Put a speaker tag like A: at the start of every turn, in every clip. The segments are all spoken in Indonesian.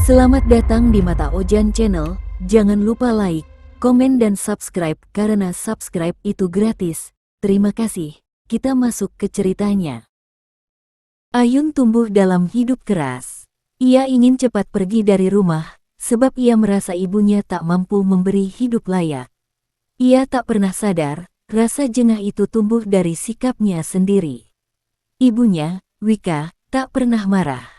A: Selamat datang di Mata Ojan Channel, jangan lupa like, komen dan subscribe karena subscribe itu gratis. Terima kasih, kita masuk ke ceritanya. Ayun tumbuh dalam hidup keras. Ia ingin cepat pergi dari rumah, sebab ia merasa ibunya tak mampu memberi hidup layak. Ia tak pernah sadar, rasa jengah itu tumbuh dari sikapnya sendiri. Ibunya, Wika, tak pernah marah.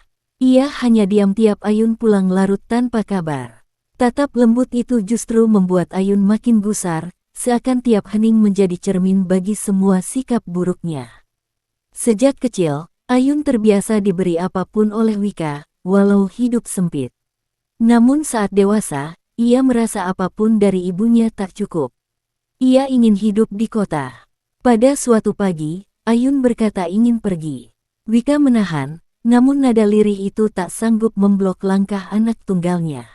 A: Ia hanya diam tiap Ayun pulang larut tanpa kabar. Tatap lembut itu justru membuat Ayun makin gusar, seakan tiap hening menjadi cermin bagi semua sikap buruknya. Sejak kecil, Ayun terbiasa diberi apapun oleh Wika, walau hidup sempit. Namun saat dewasa, ia merasa apapun dari ibunya tak cukup. Ia ingin hidup di kota. Pada suatu pagi, Ayun berkata ingin pergi. Wika menahan, namun nada lirih itu tak sanggup memblok langkah anak tunggalnya.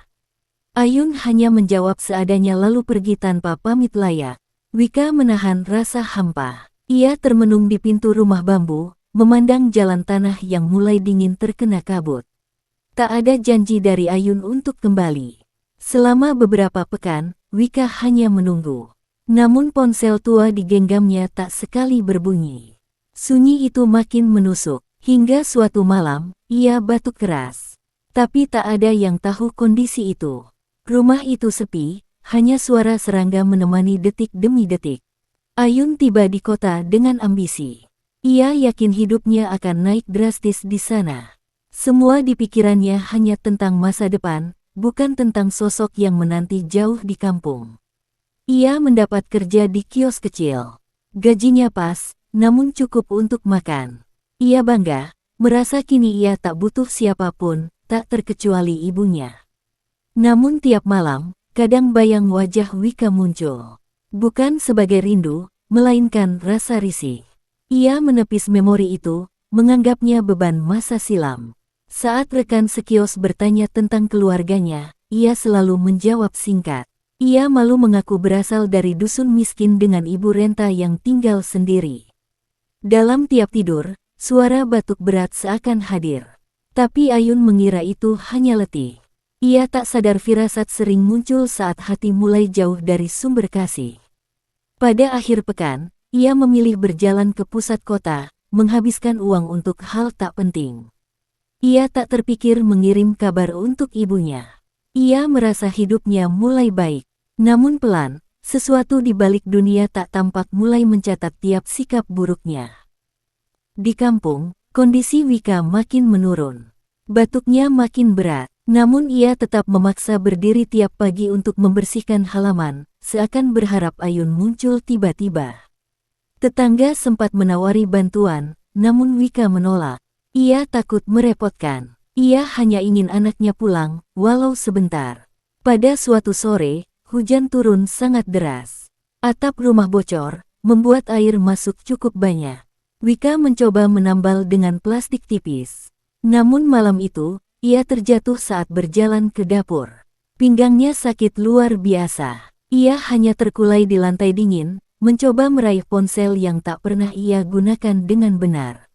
A: Ayun hanya menjawab seadanya lalu pergi tanpa pamit layak. Wika menahan rasa hampa. Ia termenung di pintu rumah bambu, memandang jalan tanah yang mulai dingin terkena kabut. Tak ada janji dari Ayun untuk kembali. Selama beberapa pekan, Wika hanya menunggu. Namun ponsel tua di genggamnya tak sekali berbunyi. Sunyi itu makin menusuk. Hingga suatu malam, ia batuk keras. Tapi tak ada yang tahu kondisi itu. Rumah itu sepi, hanya suara serangga menemani detik demi detik. Ayun tiba di kota dengan ambisi. Ia yakin hidupnya akan naik drastis di sana. Semua di pikirannya hanya tentang masa depan, bukan tentang sosok yang menanti jauh di kampung. Ia mendapat kerja di kios kecil. Gajinya pas, namun cukup untuk makan. Ia bangga, merasa kini ia tak butuh siapapun, tak terkecuali ibunya. Namun tiap malam, kadang bayang wajah Wika muncul. Bukan sebagai rindu, melainkan rasa risih. Ia menepis memori itu, menganggapnya beban masa silam. Saat rekan sekios bertanya tentang keluarganya, ia selalu menjawab singkat. Ia malu mengaku berasal dari dusun miskin dengan ibu renta yang tinggal sendiri. Dalam tiap tidur, suara batuk berat seakan hadir. Tapi Ayun mengira itu hanya letih. Ia tak sadar firasat sering muncul saat hati mulai jauh dari sumber kasih. Pada akhir pekan, ia memilih berjalan ke pusat kota, menghabiskan uang untuk hal tak penting. Ia tak terpikir mengirim kabar untuk ibunya. Ia merasa hidupnya mulai baik. Namun pelan, sesuatu di balik dunia tak tampak mulai mencatat tiap sikap buruknya. Di kampung, kondisi Wika makin menurun. Batuknya makin berat, namun ia tetap memaksa berdiri tiap pagi untuk membersihkan halaman, seakan berharap Ayun muncul tiba-tiba. Tetangga sempat menawari bantuan, namun Wika menolak. Ia takut merepotkan. Ia hanya ingin anaknya pulang, walau sebentar. Pada suatu sore, hujan turun sangat deras. Atap rumah bocor, membuat air masuk cukup banyak. Wika mencoba menambal dengan plastik tipis. Namun malam itu, ia terjatuh saat berjalan ke dapur. Pinggangnya sakit luar biasa. Ia hanya terkulai di lantai dingin, mencoba meraih ponsel yang tak pernah ia gunakan dengan benar.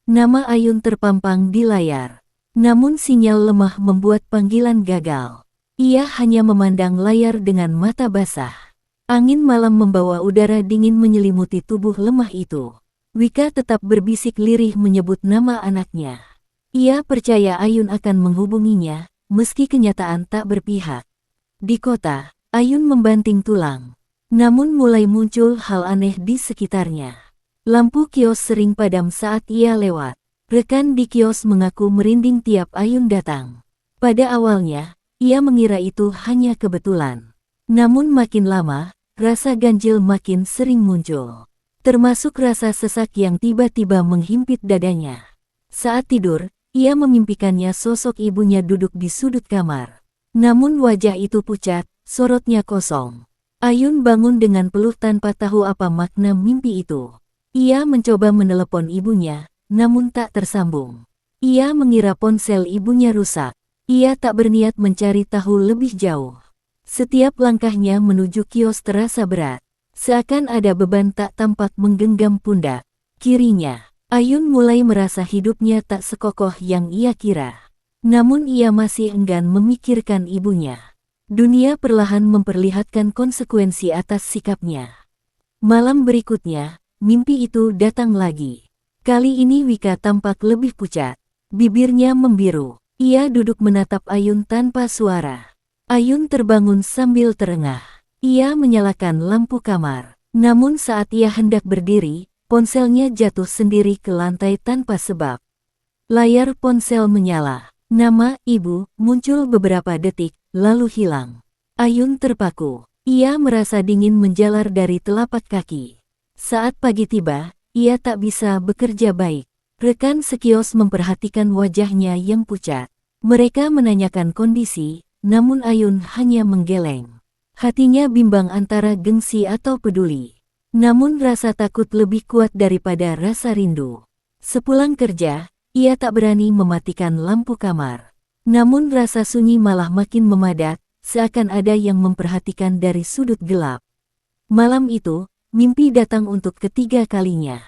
A: Nama Ayun terpampang di layar. Namun sinyal lemah membuat panggilan gagal. Ia hanya memandang layar dengan mata basah. Angin malam membawa udara dingin menyelimuti tubuh lemah itu. Wika tetap berbisik lirih menyebut nama anaknya. Ia percaya Ayun akan menghubunginya, meski kenyataan tak berpihak. Di kota, Ayun membanting tulang. Namun mulai muncul hal aneh di sekitarnya. Lampu kios sering padam saat ia lewat. Rekan di kios mengaku merinding tiap Ayun datang. Pada awalnya, ia mengira itu hanya kebetulan. Namun makin lama, rasa ganjil makin sering muncul. Termasuk rasa sesak yang tiba-tiba menghimpit dadanya. Saat tidur, ia memimpikannya sosok ibunya duduk di sudut kamar. Namun wajah itu pucat, sorotnya kosong. Ayun bangun dengan peluh tanpa tahu apa makna mimpi itu. Ia mencoba menelepon ibunya, namun tak tersambung. Ia mengira ponsel ibunya rusak. Ia tak berniat mencari tahu lebih jauh. Setiap langkahnya menuju kios terasa berat. Seakan ada beban tak tampak menggenggam pundak kirinya. Ayun mulai merasa hidupnya tak sekokoh yang ia kira. Namun ia masih enggan memikirkan ibunya. Dunia perlahan memperlihatkan konsekuensi atas sikapnya. Malam berikutnya, mimpi itu datang lagi. Kali ini Wika tampak lebih pucat. Bibirnya membiru. Ia duduk menatap Ayun tanpa suara. Ayun terbangun sambil terengah. Ia menyalakan lampu kamar. Namun saat ia hendak berdiri, ponselnya jatuh sendiri ke lantai tanpa sebab. Layar ponsel menyala. Nama ibu muncul beberapa detik, lalu hilang. Ayun terpaku. Ia merasa dingin menjalar dari telapak kaki. Saat pagi tiba, ia tak bisa bekerja baik. Rekan sekios memperhatikan wajahnya yang pucat. Mereka menanyakan kondisi, namun Ayun hanya menggeleng. Hatinya bimbang antara gengsi atau peduli. Namun rasa takut lebih kuat daripada rasa rindu. Sepulang kerja, ia tak berani mematikan lampu kamar. Namun rasa sunyi malah makin memadat, seakan ada yang memperhatikan dari sudut gelap. Malam itu, mimpi datang untuk ketiga kalinya.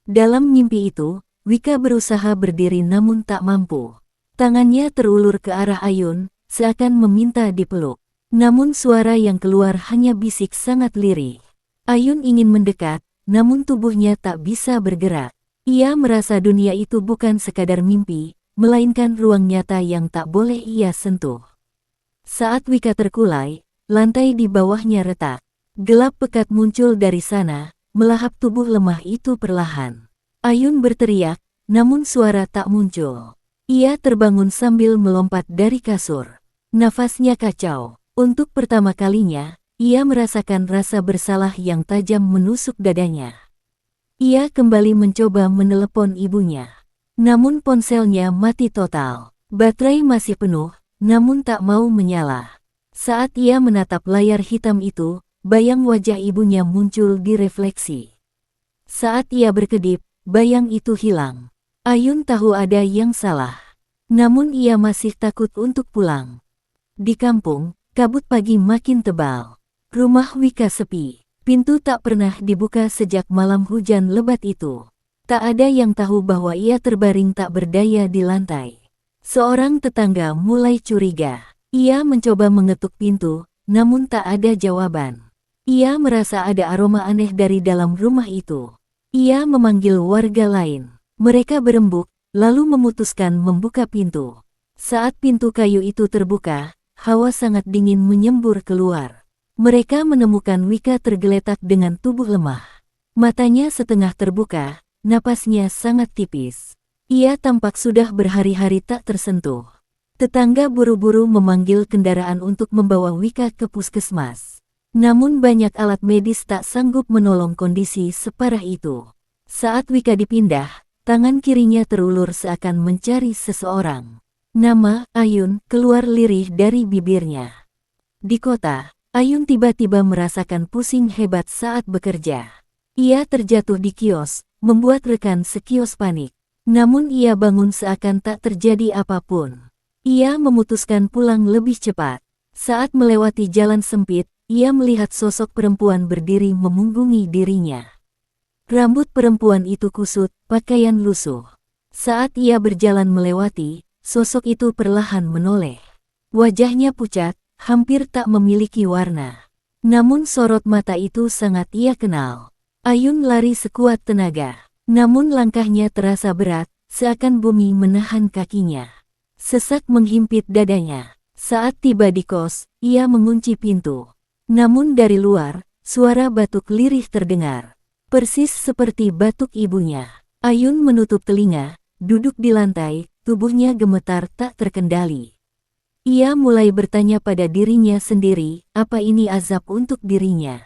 A: Dalam mimpi itu, Wika berusaha berdiri namun tak mampu. Tangannya terulur ke arah Ayun, seakan meminta dipeluk. Namun suara yang keluar hanya bisik sangat lirih. Ayun ingin mendekat, namun tubuhnya tak bisa bergerak. Ia merasa dunia itu bukan sekadar mimpi, melainkan ruang nyata yang tak boleh ia sentuh. Saat Wika terkulai, lantai di bawahnya retak. Gelap pekat muncul dari sana, melahap tubuh lemah itu perlahan. Ayun berteriak, namun suara tak muncul. Ia terbangun sambil melompat dari kasur. Nafasnya kacau. Untuk pertama kalinya, ia merasakan rasa bersalah yang tajam menusuk dadanya. Ia kembali mencoba menelepon ibunya. Namun ponselnya mati total. Baterai masih penuh, namun tak mau menyala. Saat ia menatap layar hitam itu, bayang wajah ibunya muncul di refleksi. Saat ia berkedip, bayang itu hilang. Ayun tahu ada yang salah. Namun ia masih takut untuk pulang. Di kampung, kabut pagi makin tebal. Rumah Wika sepi. Pintu tak pernah dibuka sejak malam hujan lebat itu. Tak ada yang tahu bahwa ia terbaring tak berdaya di lantai. Seorang tetangga mulai curiga. Ia mencoba mengetuk pintu, namun tak ada jawaban. Ia merasa ada aroma aneh dari dalam rumah itu. Ia memanggil warga lain. Mereka berembuk, lalu memutuskan membuka pintu. Saat pintu kayu itu terbuka, hawa sangat dingin menyembur keluar. Mereka menemukan Wika tergeletak dengan tubuh lemah. Matanya setengah terbuka, napasnya sangat tipis. Ia tampak sudah berhari-hari tak tersentuh. Tetangga buru-buru memanggil kendaraan untuk membawa Wika ke puskesmas. Namun banyak alat medis tak sanggup menolong kondisi separah itu. Saat Wika dipindah, tangan kirinya terulur seakan mencari seseorang. Nama Ayun keluar lirih dari bibirnya. Di kota, Ayun tiba-tiba merasakan pusing hebat saat bekerja. Ia terjatuh di kios, membuat rekan sekios panik. Namun ia bangun seakan tak terjadi apapun. Ia memutuskan pulang lebih cepat. Saat melewati jalan sempit, ia melihat sosok perempuan berdiri memunggungi dirinya. Rambut perempuan itu kusut, pakaian lusuh. Saat ia berjalan melewati, sosok itu perlahan menoleh. Wajahnya pucat, hampir tak memiliki warna. Namun sorot mata itu sangat ia kenal. Ayun lari sekuat tenaga. Namun langkahnya terasa berat, seakan bumi menahan kakinya. Sesak menghimpit dadanya. Saat tiba di kos, ia mengunci pintu. Namun dari luar, suara batuk lirih terdengar. Persis seperti batuk ibunya. Ayun menutup telinga, duduk di lantai, tubuhnya gemetar tak terkendali. Ia mulai bertanya pada dirinya sendiri, apa ini azab untuk dirinya.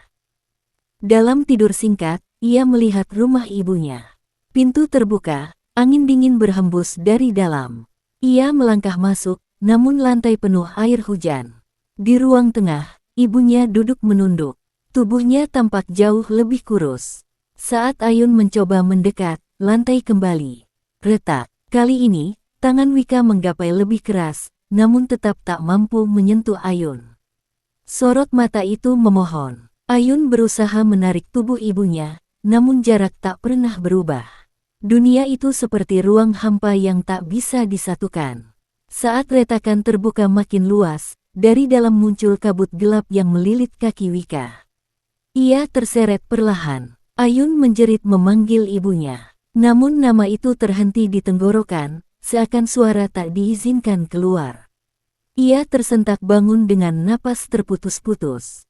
A: Dalam tidur singkat, ia melihat rumah ibunya. Pintu terbuka, angin dingin berhembus dari dalam. Ia melangkah masuk, namun lantai penuh air hujan. Di ruang tengah, ibunya duduk menunduk. Tubuhnya tampak jauh lebih kurus. Saat Ayun mencoba mendekat, lantai kembali retak. Kali ini, tangan Wika menggapai lebih keras, namun tetap tak mampu menyentuh Ayun. Sorot mata itu memohon. Ayun berusaha menarik tubuh ibunya, namun jarak tak pernah berubah. Dunia itu seperti ruang hampa yang tak bisa disatukan. Saat retakan terbuka makin luas, dari dalam muncul kabut gelap yang melilit kaki Wika. Ia terseret perlahan. Ayun menjerit memanggil ibunya. Namun nama itu terhenti di tenggorokan, seakan suara tak diizinkan keluar. Ia tersentak bangun dengan napas terputus-putus.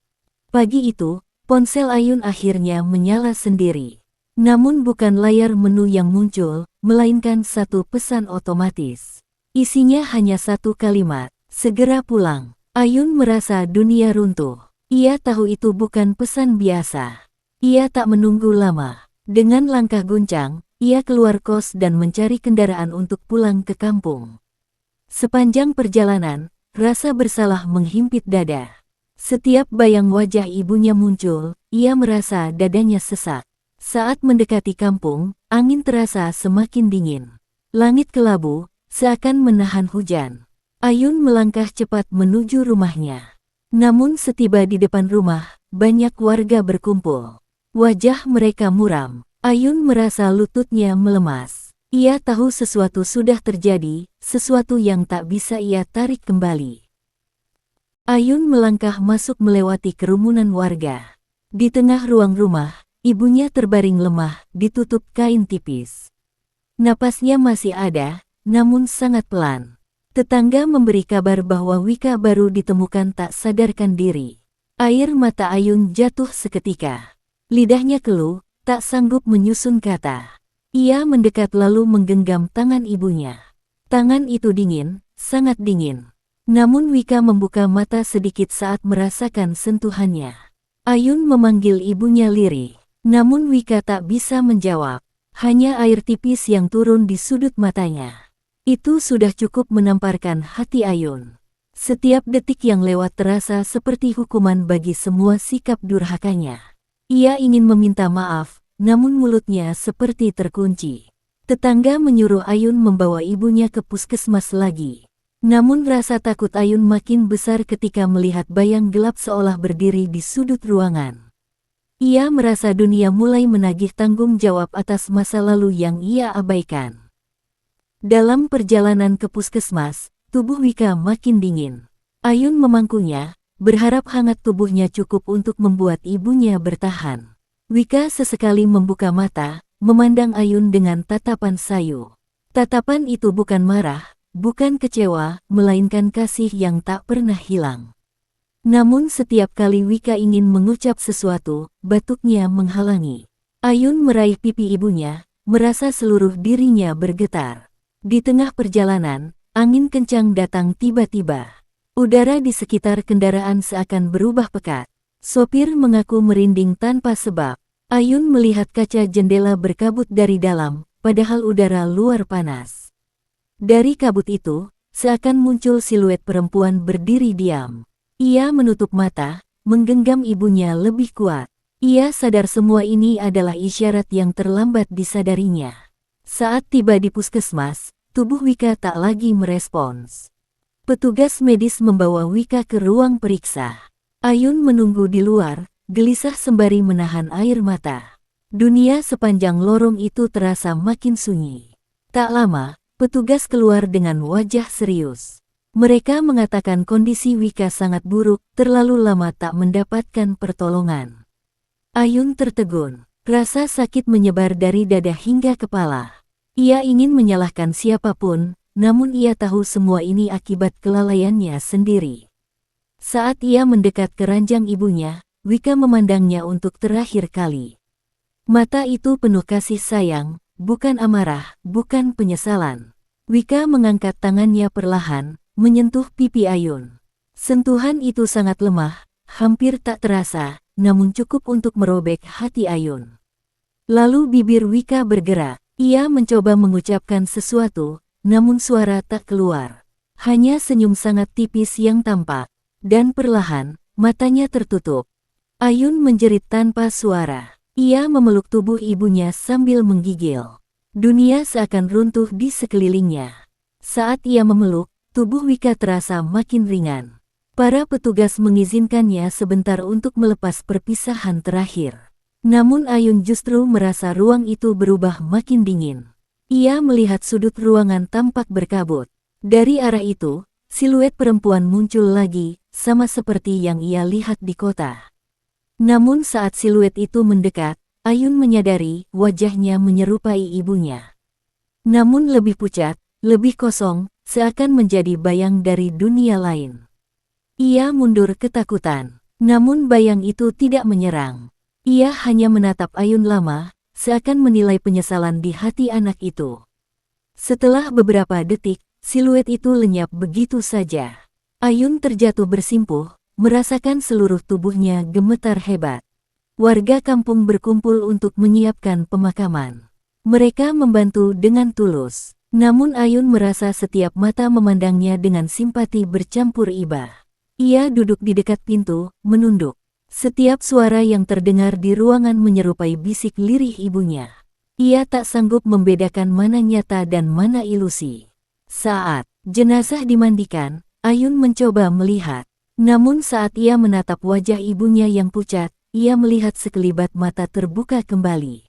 A: Pagi itu, ponsel Ayun akhirnya menyala sendiri. Namun bukan layar menu yang muncul, melainkan satu pesan otomatis. Isinya hanya satu kalimat, segera pulang. Ayun merasa dunia runtuh. Ia tahu itu bukan pesan biasa. Ia tak menunggu lama. Dengan langkah guncang, ia keluar kos dan mencari kendaraan untuk pulang ke kampung. Sepanjang perjalanan, rasa bersalah menghimpit dada. Setiap bayang wajah ibunya muncul, ia merasa dadanya sesak. Saat mendekati kampung, angin terasa semakin dingin. Langit kelabu, seakan menahan hujan. Ayun melangkah cepat menuju rumahnya. Namun setiba di depan rumah, banyak warga berkumpul. Wajah mereka muram. Ayun merasa lututnya melemas. Ia tahu sesuatu sudah terjadi, sesuatu yang tak bisa ia tarik kembali. Ayun melangkah masuk melewati kerumunan warga. Di tengah ruang rumah, ibunya terbaring lemah, ditutup kain tipis. Napasnya masih ada, namun sangat pelan. Tetangga memberi kabar bahwa Wika baru ditemukan tak sadarkan diri. Air mata Ayun jatuh seketika. Lidahnya keluh, tak sanggup menyusun kata. Ia mendekat lalu menggenggam tangan ibunya. Tangan itu dingin, sangat dingin. Namun Wika membuka mata sedikit saat merasakan sentuhannya. Ayun memanggil ibunya lirih. Namun Wika tak bisa menjawab. Hanya air tipis yang turun di sudut matanya. Itu sudah cukup menamparkan hati Ayun. Setiap detik yang lewat terasa seperti hukuman bagi semua sikap durhakanya. Ia ingin meminta maaf, namun mulutnya seperti terkunci. Tetangga menyuruh Ayun membawa ibunya ke puskesmas lagi. Namun rasa takut Ayun makin besar ketika melihat bayang gelap seolah berdiri di sudut ruangan. Ia merasa dunia mulai menagih tanggung jawab atas masa lalu yang ia abaikan. Dalam perjalanan ke puskesmas, tubuh Wika makin dingin. Ayun memangkunya, berharap hangat tubuhnya cukup untuk membuat ibunya bertahan. Wika sesekali membuka mata, memandang Ayun dengan tatapan sayu. Tatapan itu bukan marah, bukan kecewa, melainkan kasih yang tak pernah hilang. Namun setiap kali Wika ingin mengucap sesuatu, batuknya menghalangi. Ayun meraih pipi ibunya, merasa seluruh dirinya bergetar. Di tengah perjalanan, angin kencang datang tiba-tiba. Udara di sekitar kendaraan seakan berubah pekat. Sopir mengaku merinding tanpa sebab. Ayun melihat kaca jendela berkabut dari dalam, padahal udara luar panas. Dari kabut itu, seakan muncul siluet perempuan berdiri diam. Ia menutup mata, menggenggam ibunya lebih kuat. Ia sadar semua ini adalah isyarat yang terlambat disadarinya. Saat tiba di puskesmas, tubuh Wika tak lagi merespons. Petugas medis membawa Wika ke ruang periksa. Ayun menunggu di luar, gelisah sembari menahan air mata. Dunia sepanjang lorong itu terasa makin sunyi. Tak lama, petugas keluar dengan wajah serius. Mereka mengatakan kondisi Wika sangat buruk, terlalu lama tak mendapatkan pertolongan. Ayun tertegun, rasa sakit menyebar dari dada hingga kepala. Ia ingin menyalahkan siapapun, namun ia tahu semua ini akibat kelalaiannya sendiri. Saat ia mendekat ke ranjang ibunya, Wika memandangnya untuk terakhir kali. Mata itu penuh kasih sayang, bukan amarah, bukan penyesalan. Wika mengangkat tangannya perlahan, menyentuh pipi Ayun. Sentuhan itu sangat lemah, hampir tak terasa, namun cukup untuk merobek hati Ayun. Lalu bibir Wika bergerak, ia mencoba mengucapkan sesuatu, namun suara tak keluar. Hanya senyum sangat tipis yang tampak, dan perlahan, matanya tertutup. Ayun menjerit tanpa suara. Ia memeluk tubuh ibunya sambil menggigil. Dunia seakan runtuh di sekelilingnya. Saat ia memeluk, tubuh Wika terasa makin ringan. Para petugas mengizinkannya sebentar untuk melepas perpisahan terakhir. Namun Ayun justru merasa ruang itu berubah makin dingin. Ia melihat sudut ruangan tampak berkabut. Dari arah itu, siluet perempuan muncul lagi, sama seperti yang ia lihat di kota. Namun saat siluet itu mendekat, Ayun menyadari wajahnya menyerupai ibunya. Namun lebih pucat, lebih kosong, seakan menjadi bayang dari dunia lain. Ia mundur ketakutan, namun bayang itu tidak menyerang. Ia hanya menatap Ayun lama, seakan menilai penyesalan di hati anak itu. Setelah beberapa detik, siluet itu lenyap begitu saja. Ayun terjatuh bersimpuh, merasakan seluruh tubuhnya gemetar hebat. Warga kampung berkumpul untuk menyiapkan pemakaman. Mereka membantu dengan tulus. Namun Ayun merasa setiap mata memandangnya dengan simpati bercampur iba. Ia duduk di dekat pintu, menunduk. Setiap suara yang terdengar di ruangan menyerupai bisik lirih ibunya. Ia tak sanggup membedakan mana nyata dan mana ilusi. Saat jenazah dimandikan, Ayun mencoba melihat. Namun saat ia menatap wajah ibunya yang pucat, ia melihat sekelibat mata terbuka kembali.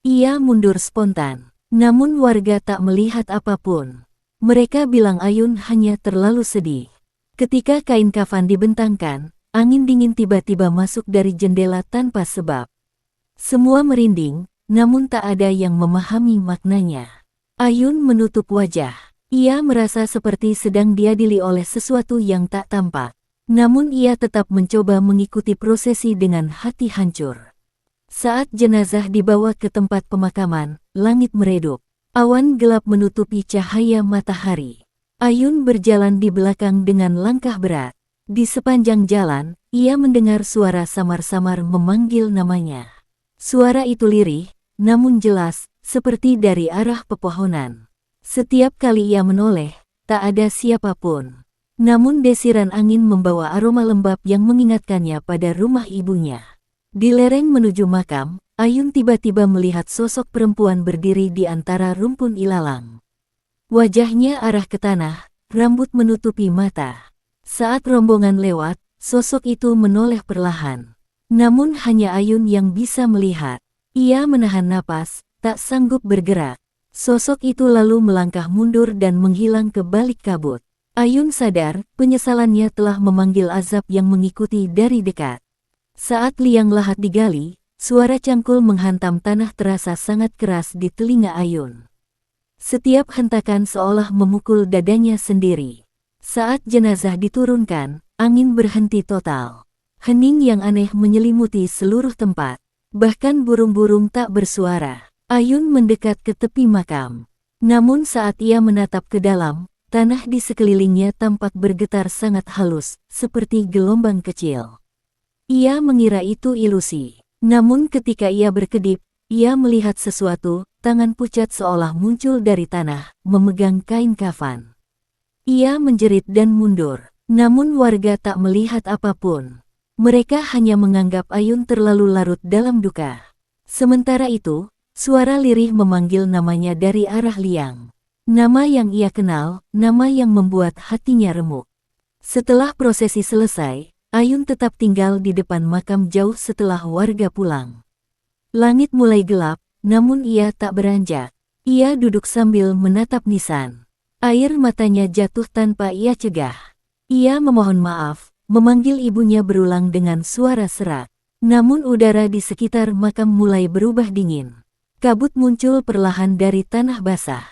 A: Ia mundur spontan, namun warga tak melihat apapun. Mereka bilang Ayun hanya terlalu sedih. Ketika kain kafan dibentangkan, angin dingin tiba-tiba masuk dari jendela tanpa sebab. Semua merinding, namun tak ada yang memahami maknanya. Ayun menutup wajah. Ia merasa seperti sedang diadili oleh sesuatu yang tak tampak. Namun ia tetap mencoba mengikuti prosesi dengan hati hancur. Saat jenazah dibawa ke tempat pemakaman, langit meredup. Awan gelap menutupi cahaya matahari. Ayun berjalan di belakang dengan langkah berat. Di sepanjang jalan, ia mendengar suara samar-samar memanggil namanya. Suara itu lirih, namun jelas, seperti dari arah pepohonan. Setiap kali ia menoleh, tak ada siapapun. Namun desiran angin membawa aroma lembab yang mengingatkannya pada rumah ibunya. Di lereng menuju makam, Ayun tiba-tiba melihat sosok perempuan berdiri di antara rumpun ilalang. Wajahnya arah ke tanah, rambut menutupi mata. Saat rombongan lewat, sosok itu menoleh perlahan. Namun hanya Ayun yang bisa melihat. Ia menahan napas, tak sanggup bergerak. Sosok itu lalu melangkah mundur dan menghilang ke balik kabut. Ayun sadar, penyesalannya telah memanggil azab yang mengikuti dari dekat. Saat liang lahat digali, suara cangkul menghantam tanah terasa sangat keras di telinga Ayun. Setiap hentakan seolah memukul dadanya sendiri. Saat jenazah diturunkan, angin berhenti total. Hening yang aneh menyelimuti seluruh tempat. Bahkan burung-burung tak bersuara. Ayun mendekat ke tepi makam. Namun saat ia menatap ke dalam, tanah di sekelilingnya tampak bergetar sangat halus, seperti gelombang kecil. Ia mengira itu ilusi. Namun ketika ia berkedip, ia melihat sesuatu, tangan pucat seolah muncul dari tanah, memegang kain kafan. Ia menjerit dan mundur. Namun warga tak melihat apapun. Mereka hanya menganggap Ayun terlalu larut dalam duka. Sementara itu, suara lirih memanggil namanya dari arah liang. Nama yang ia kenal, nama yang membuat hatinya remuk. Setelah prosesi selesai, Ayun tetap tinggal di depan makam jauh setelah warga pulang. Langit mulai gelap, namun ia tak beranjak. Ia duduk sambil menatap nisan. Air matanya jatuh tanpa ia cegah. Ia memohon maaf, memanggil ibunya berulang dengan suara serak. Namun udara di sekitar makam mulai berubah dingin. Kabut muncul perlahan dari tanah basah.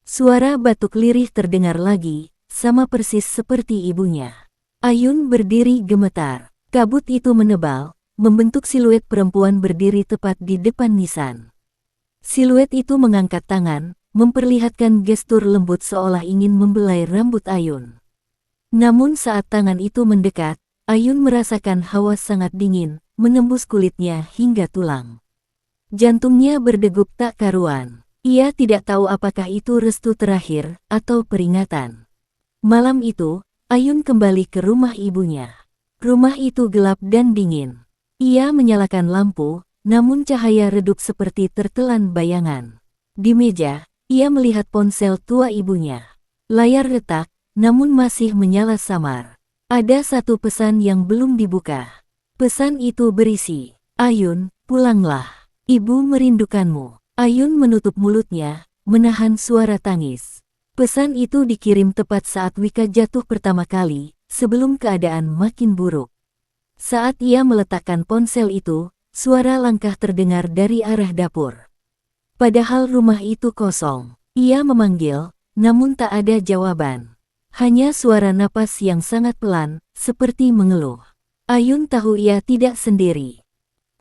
A: Suara batuk lirih terdengar lagi, sama persis seperti ibunya. Ayun berdiri gemetar. Kabut itu menebal, membentuk siluet perempuan berdiri tepat di depan nisan. Siluet itu mengangkat tangan, memperlihatkan gestur lembut seolah ingin membelai rambut Ayun. Namun saat tangan itu mendekat, Ayun merasakan hawa sangat dingin, menembus kulitnya hingga tulang. Jantungnya berdegup tak karuan. Ia tidak tahu apakah itu restu terakhir atau peringatan. Malam itu, Ayun kembali ke rumah ibunya. Rumah itu gelap dan dingin. Ia menyalakan lampu, namun cahaya redup seperti tertelan bayangan. Di meja, ia melihat ponsel tua ibunya. Layar retak, namun masih menyala samar. Ada satu pesan yang belum dibuka. Pesan itu berisi, "Ayun, pulanglah. Ibu merindukanmu." Ayun menutup mulutnya, menahan suara tangis. Pesan itu dikirim tepat saat Wika jatuh pertama kali, sebelum keadaan makin buruk. Saat ia meletakkan ponsel itu, suara langkah terdengar dari arah dapur. Padahal rumah itu kosong. Ia memanggil, namun tak ada jawaban. Hanya suara napas yang sangat pelan, seperti mengeluh. Ayun tahu ia tidak sendiri.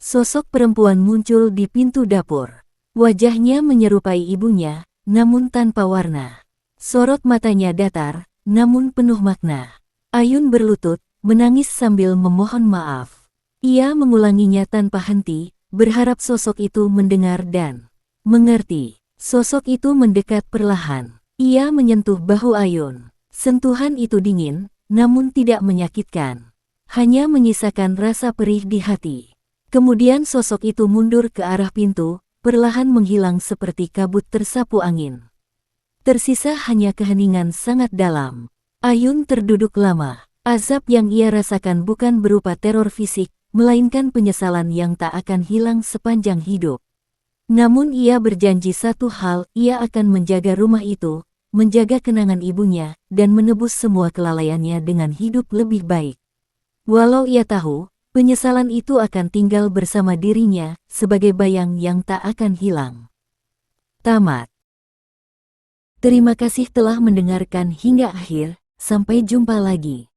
A: Sosok perempuan muncul di pintu dapur. Wajahnya menyerupai ibunya, namun tanpa warna. Sorot matanya datar, namun penuh makna. Ayun berlutut, menangis sambil memohon maaf. Ia mengulanginya tanpa henti, berharap sosok itu mendengar dan mengerti. Sosok itu mendekat perlahan. Ia menyentuh bahu Ayun. Sentuhan itu dingin, namun tidak menyakitkan. Hanya menyisakan rasa perih di hati. Kemudian sosok itu mundur ke arah pintu, perlahan menghilang seperti kabut tersapu angin. Tersisa hanya keheningan sangat dalam. Ayun terduduk lama. Azab yang ia rasakan bukan berupa teror fisik, melainkan penyesalan yang tak akan hilang sepanjang hidup. Namun ia berjanji satu hal, ia akan menjaga rumah itu, menjaga kenangan ibunya, dan menebus semua kelalaiannya dengan hidup lebih baik. Walau ia tahu, penyesalan itu akan tinggal bersama dirinya, sebagai bayang yang tak akan hilang. Tamat. Terima kasih telah mendengarkan hingga akhir, sampai jumpa lagi.